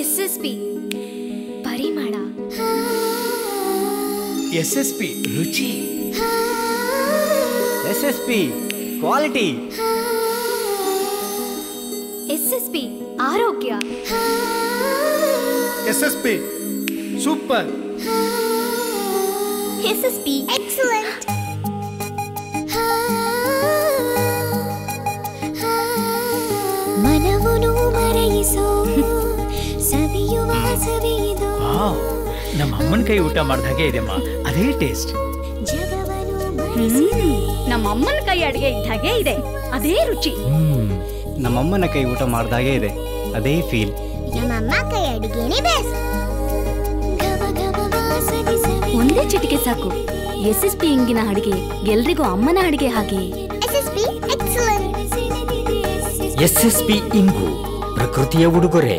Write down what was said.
SSP ಪರಿಮಳ, SSP ರುಚಿ, SSP quality, SSP ಆರೋಗ್ಯ, SSP ಸೂಪರ್, SSP ಎಕ್ಸಲೆಂಟ್. ಮನವನ್ನು ಮರೆಯಿಸೋ ಸವಿಯುವ ಸವಿಯಿದು. ನಮ್ಮ ಅಮ್ಮನ ಕೈ ಊಟ ಮಾಡ್ದಾಗೆ ಇದೆಮ್ಮ, ಅದೇ ಟೇಸ್ಟ್. ನಮ್ಮ ಅಮ್ಮನ ಕೈ ಅಡಿಗೆ ಇದ್ದಾಗೆ ಇದೆ, ಅದೇ ರುಚಿ. ನಮ್ಮಮ್ಮನ ಕೈ ಊಟ ಮಾಡ್ದಾಗೆ ಇದೆ, ಅದೇ ಫೀಲ್. ನಮ್ಮಮ್ಮ ಕೈ ಅಡಿಗೆನೇ ಬೆಸ್ಟ್. ಒಂದೇ ಚಿಟಿಕೆ ಸಾಕು, SSP ಇಂಗಿನ ಅಡಿಗೆ ಎಲ್ರಿಗೂ ಅಮ್ಮನ ಅಡಿಗೆ ಹಾಗೆ. SSP excellent. SSP ಇಂಗು ಪ್ರಕೃತಿಯ ಉಡುಗೊರೆ.